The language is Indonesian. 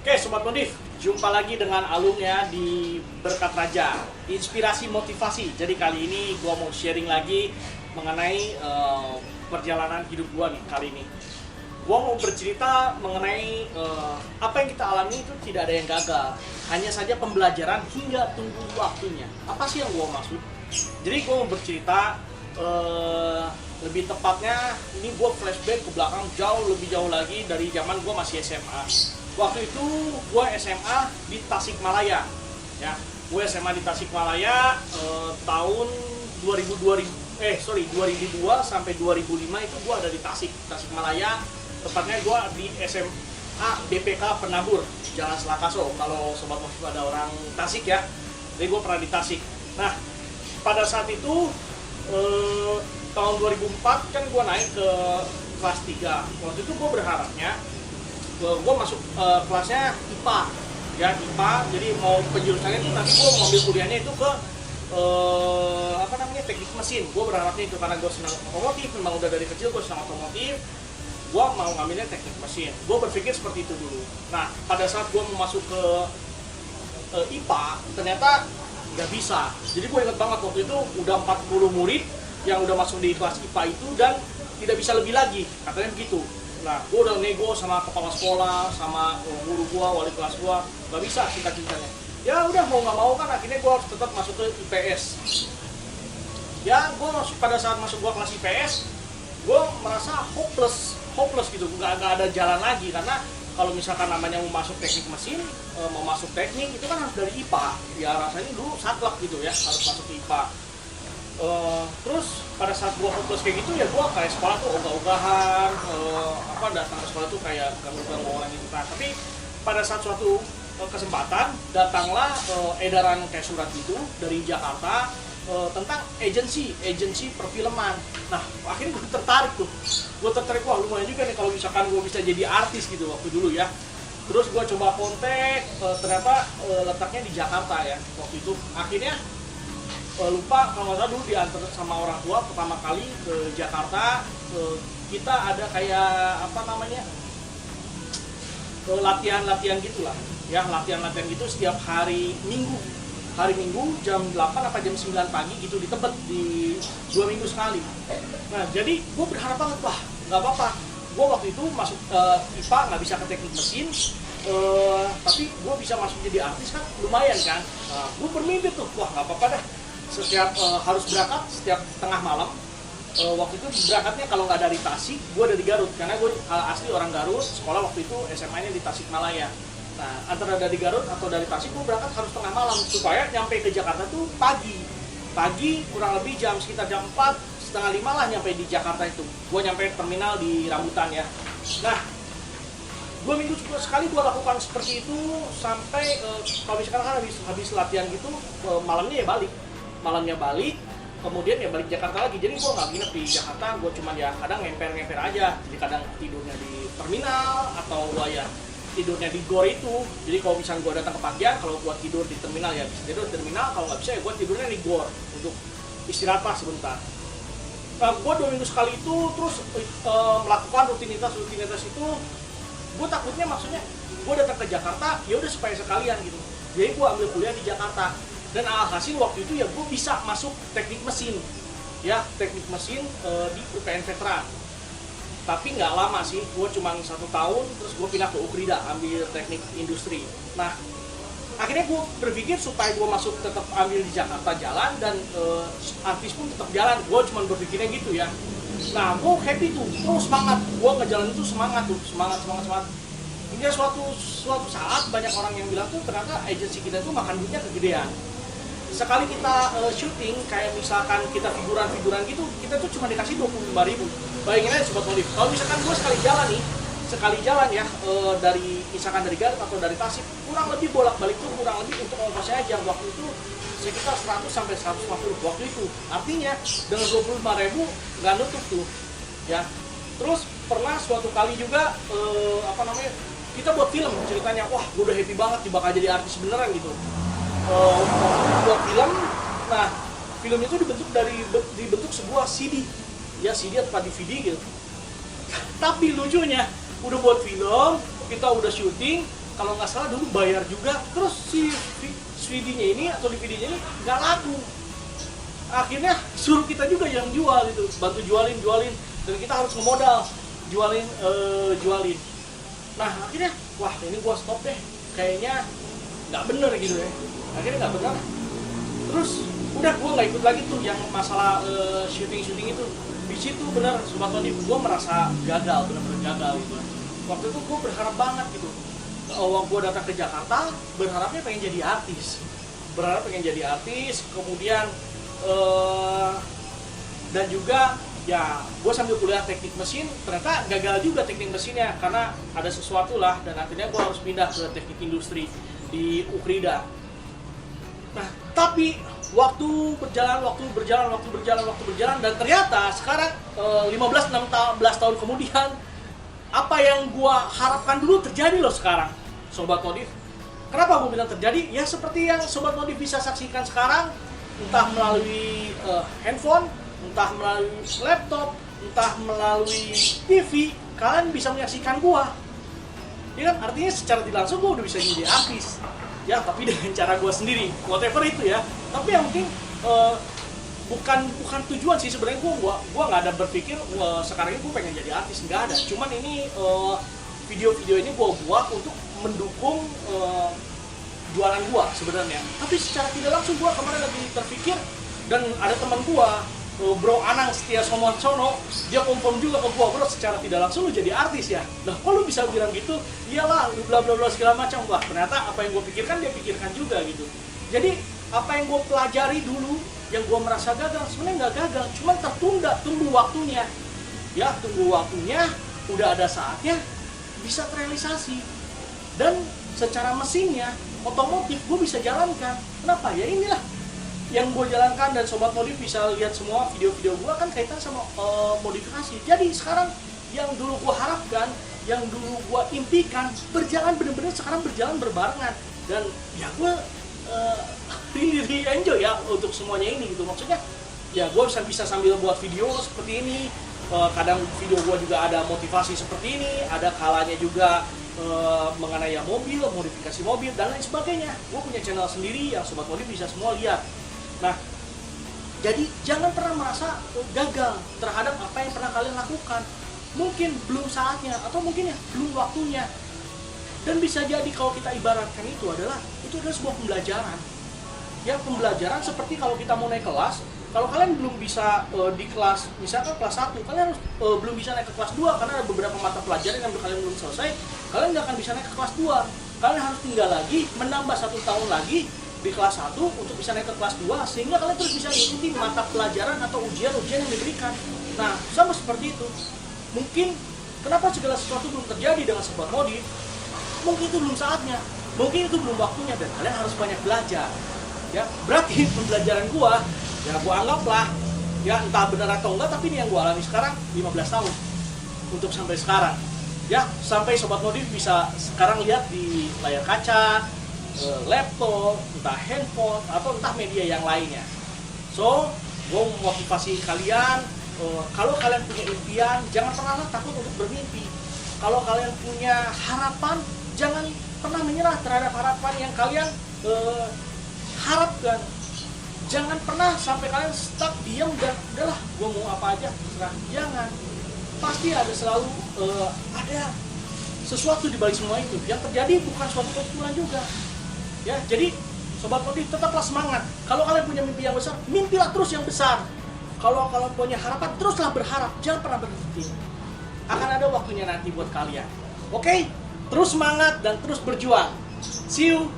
Oke Sobat Modif, jumpa lagi dengan Alung ya di Berkat Raja, inspirasi motivasi. Jadi kali ini gua mau sharing lagi mengenai perjalanan hidup gua nih kali ini. Gua mau bercerita mengenai apa yang kita alami itu tidak ada yang gagal, hanya saja pembelajaran hingga tunggu waktunya. Apa sih yang gua maksud? Jadi gua mau bercerita lebih tepatnya ini gue flashback ke belakang lebih jauh lagi dari zaman gue masih SMA. Waktu itu gue SMA di Tasikmalaya ya. Gue SMA di Tasikmalaya tahun 2002 sampai 2005 itu gue ada di Tasikmalaya. Tepatnya gue di SMA BPK Penabur Jalan Selakaso. Kalau sobat Modif ada orang Tasik ya. Jadi gue pernah di Tasik. Nah pada saat itu tahun 2004 kan gue naik ke kelas 3. Waktu itu gue berharapnya gue masuk kelasnya IPA ya, IPA. Jadi mau penjurusannya itu nanti gue mau ambil kuliahnya itu ke teknik mesin. Gue berharapnya itu karena gue senang otomotif, memang udah dari kecil gue senang otomotif. Gue mau ngambilnya teknik mesin. Gue berpikir seperti itu dulu. Nah pada saat gue mau masuk ke IPA ternyata nggak bisa. Jadi gue ingat banget waktu itu udah 40 murid yang udah masuk di kelas IPA itu dan tidak bisa lebih lagi, katanya begitu. Nah, gue udah nego sama kepala sekolah, sama guru gue, wali kelas gue, nggak bisa cita-citanya. Ya udah mau nggak mau kan akhirnya gue harus tetap masuk ke IPS. Ya, pada saat masuk gue kelas IPS, gue merasa hopeless gitu, nggak ada jalan lagi karena kalau misalkan namanya mau masuk teknik mesin, mau masuk teknik itu kan harus dari IPA. Ya rasanya dulu saklek gitu ya, harus masuk ke IPA. Terus pada saat gua hopeless kayak gitu ya gua kayak sekolah tuh ogah-ogahan, datang ke sekolah tuh kayak ganggu-ganggu orang gitu kan. Tapi pada saat suatu kesempatan datanglah edaran kayak surat itu dari Jakarta tentang agensi perfilman. Nah akhirnya gue tertarik, wah lumayan juga nih kalau misalkan gue bisa jadi artis gitu waktu dulu ya. Terus gue coba kontak, ternyata letaknya di Jakarta ya waktu itu. Akhirnya lupa kalau nggak salah dulu diantar sama orang tua pertama kali ke Jakarta. Kita ada kayak latihan gitulah ya, latihan gitu setiap hari Minggu jam 8 apa jam 9 pagi gitu di Tebet di 2 minggu sekali. Nah jadi gue berharap banget, wah nggak apa-apa, gue waktu itu masuk IPA nggak bisa ke teknik mesin, tapi gue bisa masuk jadi artis kan lumayan kan. Nah, gue bermimpi tuh, wah nggak apa-apa dah, setiap harus berangkat setiap tengah malam. Waktu itu berangkatnya kalau nggak dari Tasik, gue dari Garut karena gue asli orang Garut, sekolah waktu itu SMA-nya di Tasikmalaya. Nah antara dari Garut atau dari Tasik gue berangkat harus tengah malam supaya nyampe ke Jakarta tuh pagi kurang lebih sekitar jam 4, setengah 5 lah nyampe di Jakarta itu. Gue nyampe terminal di Rambutan ya. Nah 2 minggu sekali gue lakukan seperti itu sampai kalau misalkan kan habis latihan gitu malamnya balik, kemudian ya balik Jakarta lagi. Jadi gue nggak nginep di Jakarta, gue cuma ya kadang ngemper aja. Jadi kadang tidurnya di terminal atau gue ya tidurnya di gor itu. Jadi kalau misalnya gue datang kepagian, kalau gue tidur di terminal ya bisa tidur di terminal, kalau nggak bisa ya gue tidurnya di gor untuk istirahat lah sebentar. Nah, gue 2 minggu sekali itu terus melakukan rutinitas itu. Gue takutnya maksudnya gue datang ke Jakarta ya udah supaya sekalian gitu. Jadi gue ambil kuliah di Jakarta. Dan alhasil waktu itu ya gue bisa masuk teknik mesin ya, teknik mesin di UPN Veteran. Tapi nggak lama sih, gue cuma 1 tahun terus gue pindah ke Ukrida ambil teknik industri. Nah akhirnya gue berpikir supaya gue masuk tetap ambil di Jakarta jalan dan artis pun tetap jalan. Gue cuma berpikirnya gitu ya. Nah gue happy tuh, semangat, gue ngejalan itu semangat. Hingga suatu saat banyak orang yang bilang tuh ternyata agensi kita tuh makan duitnya kegedean. Sekali kita syuting, kayak misalkan kita figuran gitu, kita tuh cuma dikasih 25.000. Bayangin aja Sobat Modif, kalau misalkan gue sekali jalan ya dari misalkan dari Garut atau dari Tasik, kurang lebih bolak-balik tuh kurang lebih untuk ongkosnya aja waktu itu sekitar 100 sampai 150 waktu itu. Artinya dengan 25.000 nggak nutup tuh ya. Terus pernah suatu kali juga kita buat film ceritanya, wah gue udah happy banget bakal jadi artis beneran gitu. Buat film, nah film itu dibentuk sebuah CD ya, CD atau DVD gitu. Tapi lucunya udah buat film, kita udah syuting, kalau nggak salah dulu bayar juga, terus si CD-nya ini atau DVD-nya ini nggak laku. Akhirnya suruh kita juga yang jual gitu, bantu jualin, dan kita harus ngemodal jualin. Nah akhirnya wah ini gua stop deh, kayaknya nggak bener gitu ya. Akhirnya nggak bener. Terus udah gua nggak ikut lagi tuh yang masalah syuting itu. Di situ bener Sobat Modif, gua merasa gagal, bener-bener gagal gitu. Waktu itu gua berharap banget gitu. Gue datang ke Jakarta berharapnya pengen jadi artis, kemudian dan juga ya gue sambil kuliah teknik mesin, ternyata gagal juga teknik mesinnya karena ada sesuatu lah, dan akhirnya gue harus pindah ke teknik industri di Ukrida. Nah tapi waktu berjalan dan ternyata sekarang 16 tahun kemudian, apa yang gua harapkan dulu terjadi loh sekarang, Sobat Modif. Kenapa gua bilang terjadi? Ya seperti yang Sobat Modif bisa saksikan sekarang, entah melalui handphone, entah melalui laptop, entah melalui TV, kalian bisa menyaksikan gua. Ya kan? Artinya secara tidak langsung gua udah bisa jadi artis. Ya, tapi dengan cara gua sendiri, whatever itu ya. Tapi yang penting bukan tujuan sih sebenarnya. Gua nggak ada berpikir sekarang ini gue pengen jadi artis, nggak ada. Cuman ini video-video ini gue buat untuk mendukung jualan gua sebenarnya. Tapi secara tidak langsung gua kemarin lagi terpikir, dan ada teman gua, Bro Anang Setia Somonsono, dia confirm juga ke gua, bro secara tidak langsung lu jadi artis ya. Nah kok lu bisa bilang gitu? Iyalah, lu bla bla bla segala macam. Wah ternyata apa yang gua pikirkan dia pikirkan juga gitu. Jadi apa yang gua pelajari dulu, yang gua merasa gagal, sebenarnya nggak gagal, cuman tertunda, tunggu waktunya. Ya tunggu waktunya, udah ada saatnya bisa terrealisasi. Dan secara mesinnya, otomotif gue bisa jalankan. Kenapa? Ya inilah yang gue jalankan, dan Sobat Modif bisa lihat semua video-video gue kan kaitan sama modifikasi. Jadi sekarang yang dulu gue harapkan, yang dulu gue impikan, berjalan bener-bener sekarang berjalan berbarengan. Dan ya gue really enjoy ya untuk semuanya ini gitu. Maksudnya ya gue bisa sambil buat video seperti ini. Kadang video gue juga ada motivasi seperti ini, ada kalanya juga mengenai mobil, modifikasi mobil dan lain sebagainya. Gue punya channel sendiri yang Sobat Modif bisa semua lihat. Nah, jadi jangan pernah merasa gagal terhadap apa yang pernah kalian lakukan. Mungkin belum saatnya, atau mungkin ya belum waktunya. Dan bisa jadi kalau kita ibaratkan itu adalah sebuah pembelajaran. Ya pembelajaran seperti kalau kita mau naik kelas. Kalau kalian belum bisa di kelas, misalkan kelas 1, kalian harus belum bisa naik ke kelas 2 karena ada beberapa mata pelajaran yang kalian belum selesai, kalian nggak akan bisa naik ke kelas 2. Kalian harus tinggal lagi, menambah 1 tahun lagi di kelas 1 untuk bisa naik ke kelas 2, sehingga kalian terus bisa mengikuti mata pelajaran atau ujian-ujian yang diberikan. Nah, sama seperti itu. Mungkin, kenapa segala sesuatu belum terjadi dengan Sobat Modif? Mungkin itu belum saatnya, mungkin itu belum waktunya, dan kalian harus banyak belajar. Ya, berarti pembelajaran gua, ya gua anggaplah ya entah benar atau enggak, tapi ini yang gua alami sekarang 15 tahun untuk sampai sekarang. Ya, sampai Sobat Modif bisa sekarang lihat di layar kaca, laptop, entah handphone atau entah media yang lainnya. So, gua memotivasi kalian, kalau kalian punya impian, jangan pernah takut untuk bermimpi. Kalau kalian punya harapan, jangan pernah menyerah terhadap harapan yang kalian harapkan. Jangan pernah sampai kalian stuck, diam dan udahlah gue mau apa aja terserah. Jangan. Pasti ada selalu ada sesuatu di balik semua itu. Yang terjadi bukan suatu kebetulan juga. Ya, jadi Sobat Modif tetaplah semangat. Kalau kalian punya mimpi yang besar, mimpilah terus yang besar. Kalau kalian punya harapan, teruslah berharap. Jangan pernah berhenti. Akan ada waktunya nanti buat kalian. Oke? Terus semangat dan terus berjuang. See you.